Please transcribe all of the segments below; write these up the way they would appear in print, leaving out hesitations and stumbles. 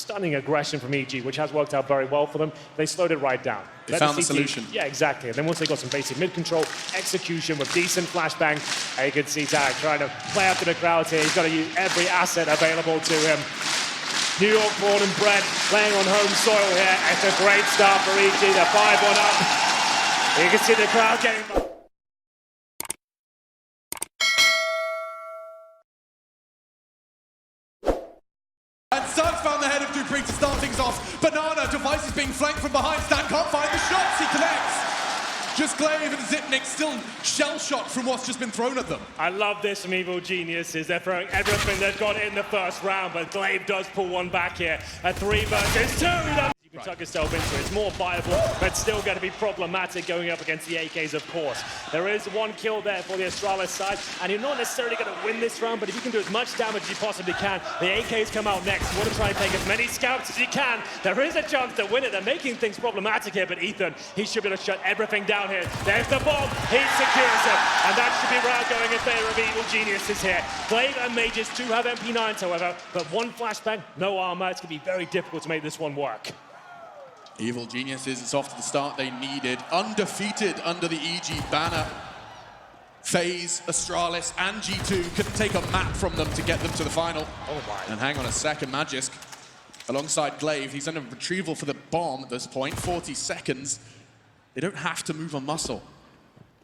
stunning aggression from EG, which has worked out very well for them. They slowed it right down. They found the solution. Yeah, exactly. And then once they got some basic mid-control, execution with decent flashbang, you can see Tarek trying to play up to the crowd here. He's got to use every asset available to him. New York born and bred, playing on home soil here. It's a great start for EG. They're 5-1 up. You can see the crowd getting... And Suggs found the head of Dupree to start things off. Banana, Device is being flanked from behind. Stan can't find the shots, he connects. Just Glaive and Zipnik still shell-shocked from what's just been thrown at them. I love this from Evil Geniuses. They're throwing everything they've got in the first round, but Glaive does pull one back here. A 3 versus 2. You can tuck yourself into it. It's more viable, but still going to be problematic going up against the AKs, of course. There is one kill there for the Astralis side, and you're not necessarily going to win this round, but if you can do as much damage as you possibly can, the AKs come out next. You want to try and take as many scouts as you can. There is a chance to win it. They're making things problematic here, but Ethan, he should be able to shut everything down here. There's the bomb. He secures it, and that should be round going in favor of Evil Geniuses here. Glaive and Mages do have MP9s, however, but one flashbang, no armor. It's going to be very difficult to make this one work. Evil Geniuses, it's off to the start they needed. Undefeated under the EG banner. FaZe, Astralis, and G2 couldn't take a map from them to get them to the final. Oh my. And hang on a second, Magisk, alongside Glaive, he's under retrieval for the bomb at this point, 40 seconds. They don't have to move a muscle.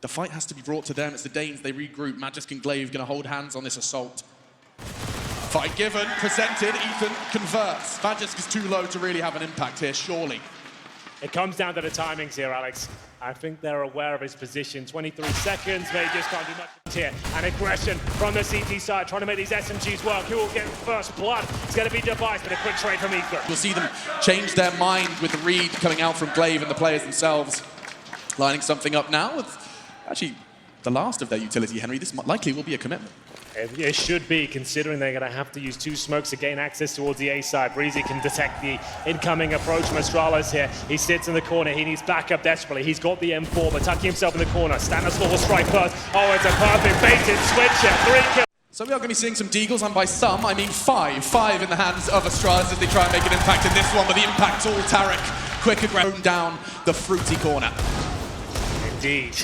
The fight has to be brought to them. It's the Danes, they regroup. Magisk and Glaive gonna hold hands on this assault. Fight given, presented, Ethan converts. Magisk is too low to really have an impact here, surely. It comes down to the timings here, Alex. I think they're aware of his position. 23 seconds, they just can't do much here. And aggression from the CT side, trying to make these SMGs work. Who will get first blood? It's going to be Device, but a quick trade from Ethan. We'll see them change their mind with the read coming out from Glaive and the players themselves. Lining something up now with actually the last of their utility, Henry. This likely will be a commitment. It should be, considering they're going to have to use 2 smokes to gain access towards the A side. Breezy can detect the incoming approach from Astralis here. He sits in the corner. He needs backup desperately. He's got the M4, but tucking himself in the corner. Stanislaw will strike first. Oh, it's a perfect baited switch here. 3 kills. So we are going to be seeing some deagles, and by some, I mean 5. 5 in the hands of Astralis as they try and make an impact in this one, but the impact's all Tarek. Quick aggression down the fruity corner. Indeed.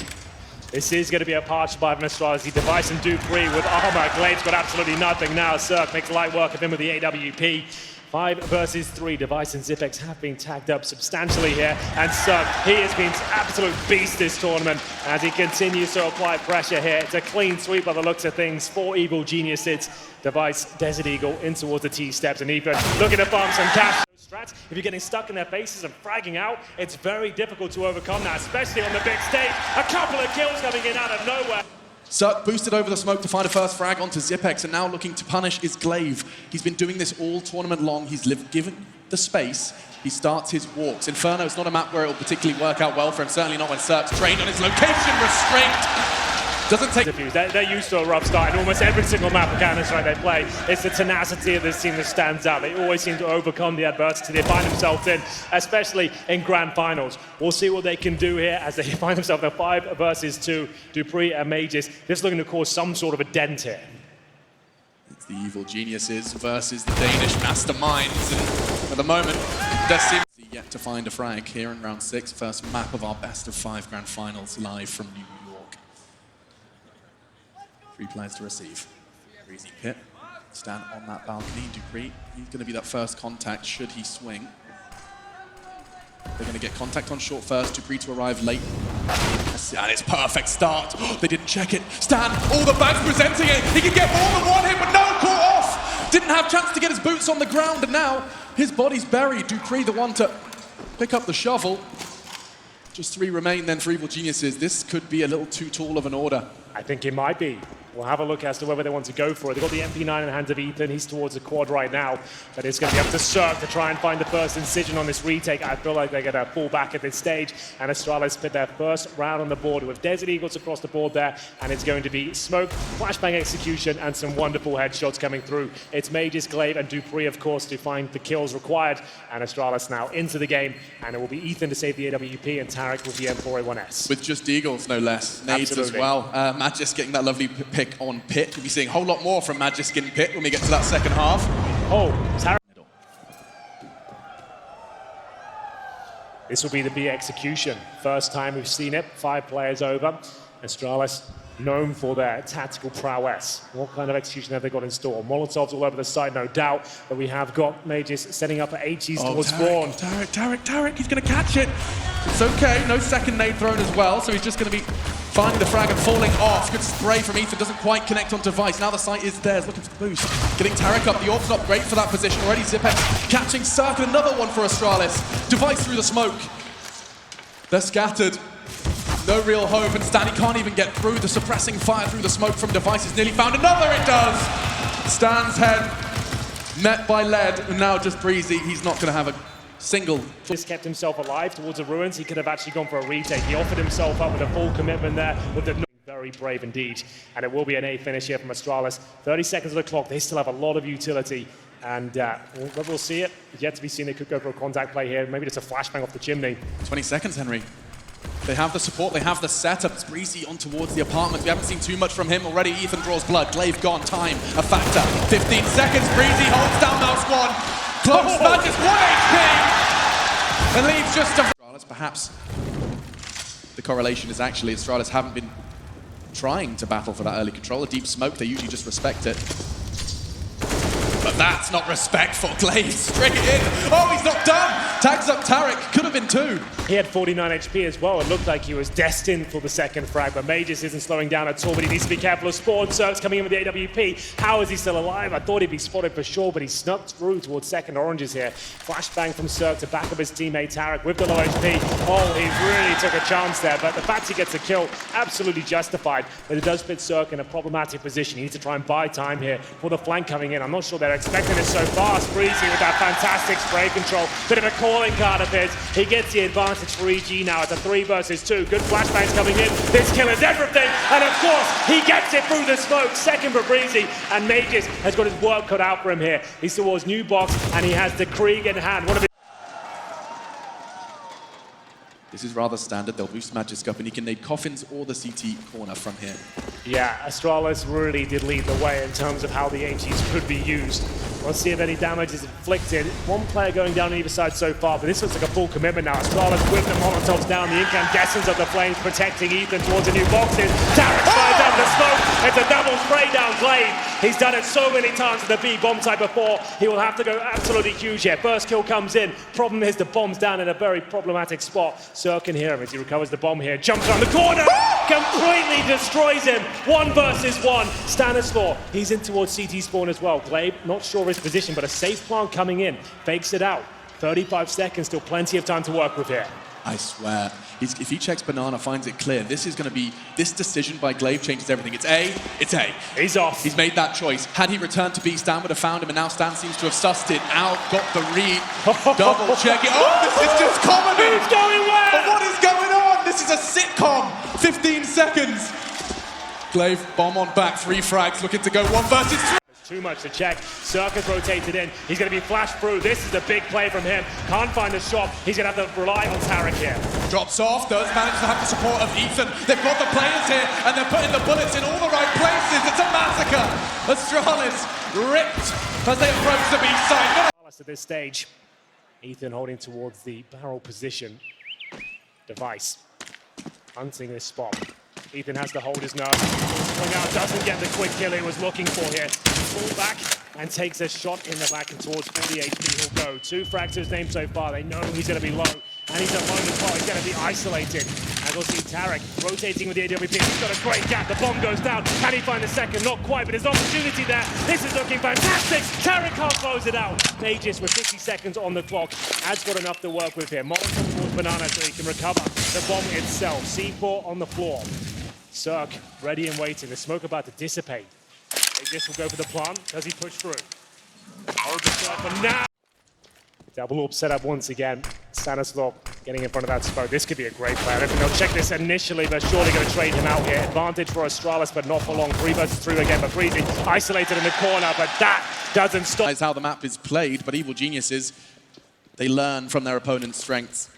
This is going to be a partial by Astralis. Device and Dupree with armor. Glaive's got absolutely nothing now. Cirque makes light work of him with the AWP. 5 versus 3. Device and Zipex have been tagged up substantially here. And Cirque, he has been an absolute beast this tournament as he continues to apply pressure here. It's a clean sweep by the looks of things for Evil Geniuses. Device, Desert Eagle in towards the T-steps, and Ethan looking to farm some cash. Strats, if you're getting stuck in their faces and fragging out, it's very difficult to overcome that, especially on the big stage. A couple of kills coming in out of nowhere. Cirque boosted over the smoke to find a first frag onto Zipex, and now looking to punish is Glaive. He's been doing this all tournament long. He's given the space. He starts his walks. Inferno is not a map where it will particularly work out well for him, certainly not when Cirque's trained on his location restraint. Doesn't take... They're used to a rough start in almost every single map of Counter-Strike they play. It's the tenacity of this team that stands out. They always seem to overcome the adversity they find themselves in, especially in Grand Finals. We'll see what they can do here as they find themselves in 5 versus 2. Dupree and Mages just looking to cause some sort of a dent here. It's the Evil Geniuses versus the Danish Masterminds, and at the moment, there seems yet to find a frag here in round 6. First map of our best of 5 Grand Finals live from New York. 3 players to receive. Breezy Pit, stand on that balcony. Dupree, he's going to be that first contact should he swing. They're going to get contact on short first. Dupree to arrive late. And it's perfect start. They didn't check it. Stan, all the bags presenting it. He can get more than one hit, but no, caught off. Didn't have chance to get his boots on the ground, and now his body's buried. Dupree, the one to pick up the shovel. Just 3 remain then for Evil Geniuses. This could be a little too tall of an order. I think it might be. We'll have a look as to whether they want to go for it. They've got the MP9 in the hands of Ethan. He's towards the quad right now. But it's going to be up to Cirque to try and find the first incision on this retake. I feel like they're going to pull back at this stage. And Astralis put their first round on the board with Desert Eagles across the board there. And it's going to be smoke, flashbang execution, and some wonderful headshots coming through. It's Mages, Glaive, and Dupree, of course, to find the kills required. And Astralis now into the game. And it will be Ethan to save the AWP and Tarek with the M4A1S. With just Eagles, no less. Nades Absolutely. as well. Magisk getting that lovely pick on Pit. We'll be seeing a whole lot more from Magisk in Pit when we get to that second half. Oh, Tarek. This will be the B execution. First time we've seen it, 5 players over. Astralis, known for their tactical prowess. What kind of execution have they got in store? Molotovs all over the side, no doubt, but we have got Mages setting up at HEs towards spawn. Tarek, he's going to catch it. It's okay, no second nade thrown as well, so he's just going to be finding the frag and falling off. Good spray from Ethan, doesn't quite connect on Device. Now the sight is there, looking for the boost. Getting Tarek up, the orb's not great for that position already. Zipex catching Circle, another one for Astralis. Device through the smoke. They're scattered. No real hope, and Stan, he can't even get through. The suppressing fire through the smoke from Device is nearly found. Another, it does! Stan's head met by lead, and now just Breezy. He's not going to have a single. Just kept himself alive towards the ruins. He could have actually gone for a retake. He offered himself up with a full commitment there with the very brave indeed. And it will be an A finish here from Astralis. 30 seconds of the clock. They still have a lot of utility. And we'll see it. Yet to be seen. They could go for a contact play here. Maybe just a flashbang off the chimney. 20 seconds, Henry. They have the support, they have the setup. It's Breezy on towards the apartment. We haven't seen too much from him already. Ethan draws blood. Glaive gone. Time a factor. 15 seconds. Breezy holds down Mouse 1. Close match is 1 HP. And leaves just a... Astralis, perhaps the correlation is actually Astralis haven't been trying to battle for that early control. A deep smoke, they usually just respect it. But that's not respectful. Glaive string it in. Oh, he's not done. Tags up Tarek. Could have been 2. He had 49 HP as well. It looked like he was destined for the second frag, but Mages isn't slowing down at all, but he needs to be careful of Spawn. Cirque's coming in with the AWP. How is he still alive? I thought he'd be spotted for sure, but he snuck through towards second oranges here. Flashbang from Cirque to back up his teammate Tarek with the low HP. Oh, he really took a chance there, but the fact he gets a kill, absolutely justified. But it does put Cirque in a problematic position. He needs to try and buy time here for the flank coming in. I'm not sure they're expecting it so fast. Breezy with that fantastic spray control. Bit of a calling card of his. He gets the advantage for EG now. It's a 3 versus 2. Good flashbangs coming in. This kill is everything. And of course, he gets it through the smoke. Second for Breezy. And Mages has got his work cut out for him here. He's towards new box and he has the Krieg in hand. One of his This is rather standard. They'll boost Magisk up and he can nade coffins or the CT corner from here. Yeah, Astralis really did lead the way in terms of how the HEs could be used. Let's see if any damage is inflicted. One player going down on either side so far, but this looks like a full commitment now. Astralis with the Molotovs down, the incandescence of the flames protecting Ethan towards the new boxes. Tarek fires out the smoke. It's a double spray down Glaive. He's done it so many times at the B bomb site before. He will have to go absolutely huge here. First kill comes in. Problem is the bomb's down in a very problematic spot. Cirque can hear him as he recovers the bomb here. Jumps around the corner. Completely destroys him. 1 versus 1. Stanislaw, he's in towards CT spawn as well. Glaive, not sure his position, but a safe plant coming in. Fakes it out. 35 seconds, still plenty of time to work with here. I swear, if he checks Banana, finds it clear, this is going to be, this decision by Glaive changes everything. It's A, it's A. He's off. He's made that choice. Had he returned to B, Stan would have found him, and now Stan seems to have sussed it out, got the read, double check it. Oh, this is just comedy! Who's going where? But what is going on? This is a sitcom. 15 seconds. Glaive, bomb on back, 3 frags, looking to go 1 versus 3. Too much to check. Cirque has rotated in. He's going to be flashed through. This is a big play from him. Can't find a shot. He's going to have to rely on Tarek here. Drops off, does manage to have the support of Ethan. They've got the players here, and they're putting the bullets in all the right places. It's a massacre. Astralis ripped as they approach the B side. At this stage, Ethan holding towards the barrel position. Device hunting this spot. Ethan has to hold his nerve. Swing out, doesn't get the quick kill he was looking for here. Pull back and takes a shot in the back and towards 40 HP he'll go. 2 frags to his name so far. They know he's going to be low. And he's alone as well. He's going to be isolated. As we'll see Tarek rotating with the AWP. He's got a great gap. The bomb goes down. Can he find the second? Not quite, but his opportunity there. This is looking fantastic. Tarek can't close it out. Mages with 50 seconds on the clock. Has got enough to work with here. Molotov towards Banana so he can recover the bomb itself. C4 on the floor. Cirque ready and waiting. The smoke about to dissipate. Mages will go for the plant. Does he push through? Holds it up for now. Double orb set up once again. Stanislaw getting in front of that smoke. This could be a great play. I don't think they'll check this initially, but surely going to trade him out here. Advantage for Astralis, but not for long. 3 versus 3 again, but Breezy isolated in the corner, but that doesn't stop. That's how the map is played, but Evil Geniuses, they learn from their opponent's strengths.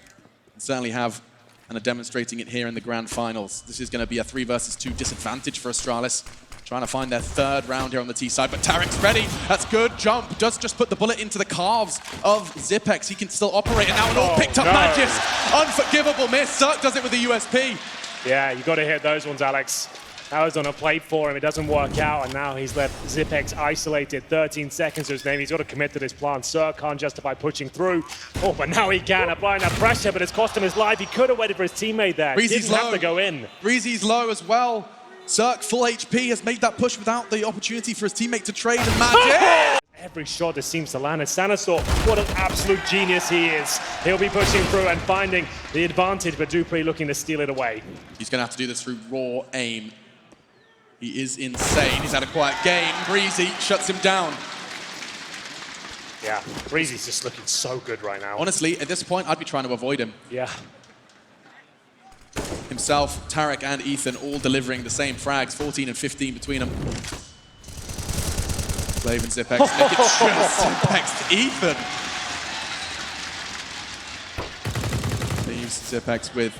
And certainly have, and are demonstrating it here in the Grand Finals. This is going to be a 3 versus 2 disadvantage for Astralis. Trying to find their third round here on the T side, but Tarek's ready. That's good. Jump does just put the bullet into the calves of Zipex. He can still operate, and now it all picked up Magis. Unforgivable miss. Cirque does it with the USP. Yeah, you got to hit those ones, Alex. That was on a plate for him. It doesn't work out, and now he's left Zipex isolated. 13 seconds to his name. He's got to commit to this plan. Cirque can't justify pushing through. Oh, but now he can, applying that pressure, but it's cost him his life. He could have waited for his teammate there. Breezy's Didn't have to go in. Breezy's low as well. Cirque, full HP, has made that push without the opportunity for his teammate to trade, and Magic! Every shot that seems to land, and Stanislaw, what an absolute genius he is. He'll be pushing through and finding the advantage, but dupreeh looking to steal it away. He's going to have to do this through raw aim. He is insane. He's had a quiet game. Breezy shuts him down. Yeah, Breezy's just looking so good right now. Honestly, at this point, I'd be trying to avoid him. Yeah. Himself, Tarek, and Ethan all delivering the same frags, 14 and 15 between them. Glaive and Zipex make it just Zipex to Ethan. Leaves Zipex with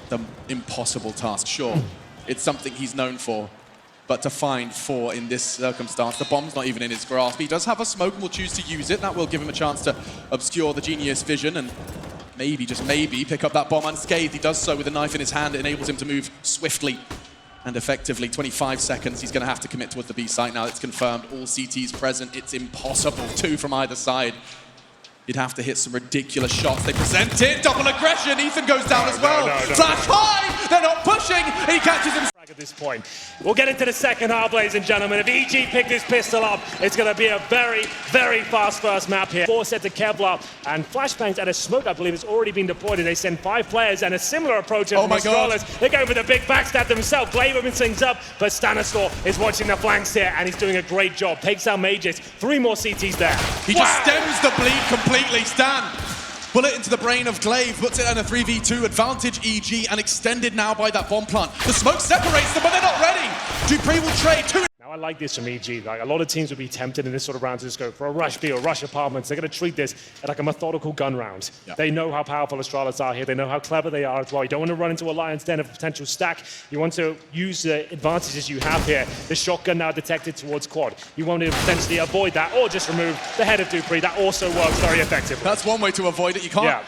the impossible task. Sure, it's something he's known for, but to find 4 in this circumstance, the bomb's not even in his grasp. He does have a smoke and will choose to use it. That will give him a chance to obscure the Genius vision and maybe, just maybe, pick up that bomb unscathed. He does so with a knife in his hand. It enables him to move swiftly and effectively. 25 seconds, he's going to have to commit towards the B site now. It's confirmed, all CTs present. It's impossible, 2 from either side. He'd have to hit some ridiculous shots. They present it, double aggression. Ethan goes down as well. Flash high, they're not pushing. He catches him. At this point, we'll get into the second half, ladies and gentlemen. If EG pick this pistol up, it's going to be a very, very fast first map here. 4 set to Kevlar, and flashbangs and a smoke, I believe, has already been deployed, and they send 5 players, and a similar approach from Astralis. They're going for the big backstab themselves. Glaive opens things up, but Stanislaw is watching the flanks here, and he's doing a great job. Takes out Magis. 3 more CTs there. He just stems the bleed completely. Stan. Bullet into the brain of Glaive, puts it in a 3v2 advantage, EG, and extended now by that bomb plant. The smoke separates them, but they're not ready. dupreeh will trade 2. Now I like this from EG. Like, a lot of teams would be tempted in this sort of round to just go for a rush B or rush apartments. They're going to treat this like a methodical gun round. Yeah. They know how powerful Astralis are here. They know how clever they are as well. You don't want to run into a lion's den of a potential stack. You want to use the advantages you have here. The shotgun now detected towards quad. You want to potentially avoid that or just remove the head of dupreeh. That also works very effectively. That's one way to avoid it. You can't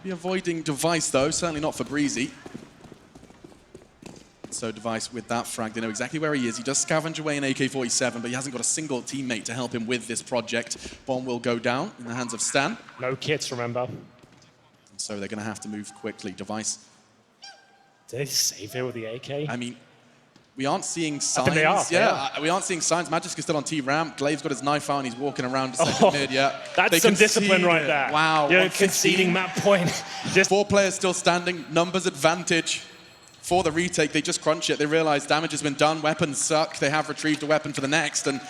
be avoiding Device, though. Certainly not for Breezy. So Device with that frag, they know exactly where he is. He does scavenge away an AK-47, but he hasn't got a single teammate to help him with this project. Bomb will go down in the hands of Stan. No kits, remember. So they're going to have to move quickly. Device. Did they save it with the AK? I mean, we aren't seeing signs. I think they are, yeah, we aren't seeing signs. Magisk is still on T-ramp. Glaive's got his knife out and he's walking around the second mid, That's some discipline right there. Wow. You're conceding map point. Just 4 players still standing. Numbers advantage. For the retake, they just crunch it. They realize damage has been done. Weapons suck. They have retrieved a weapon for the next. And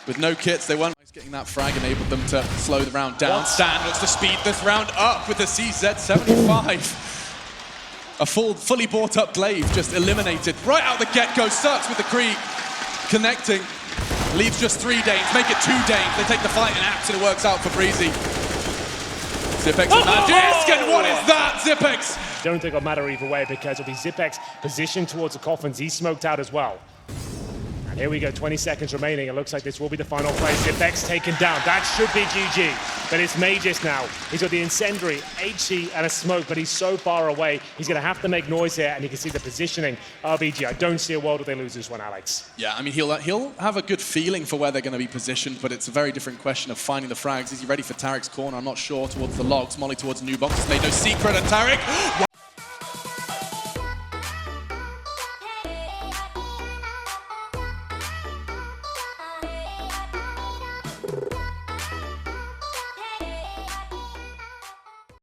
with no kits, they weren't getting that frag, enabled them to slow the round down. Stan looks to speed this round up with the CZ75. A fully bought up Glaive just eliminated. Right out the get-go, Cirque with the creep. Connecting. Leaves just 3 Danes. Make it 2 Danes. They take the fight and Axe, and it works out for Breezy. Zipex and Magisk, and what is that, Zipex? Don't think it'll matter either way because it'll be Zipex positioned towards the coffins. He's smoked out as well. And here we go, 20 seconds remaining. It looks like this will be the final play. Zipex taken down. That should be GG. But it's Magis now. He's got the incendiary, HE, and a smoke, but he's so far away. He's going to have to make noise here, and you can see the positioning of EG. I don't see a world where they lose this one, Alex. Yeah, I mean, he'll have a good feeling for where they're going to be positioned, but it's a very different question of finding the frags. Is he ready for Tarek's corner? I'm not sure. Towards the logs, Molly towards New Box. Made no secret, and Tarek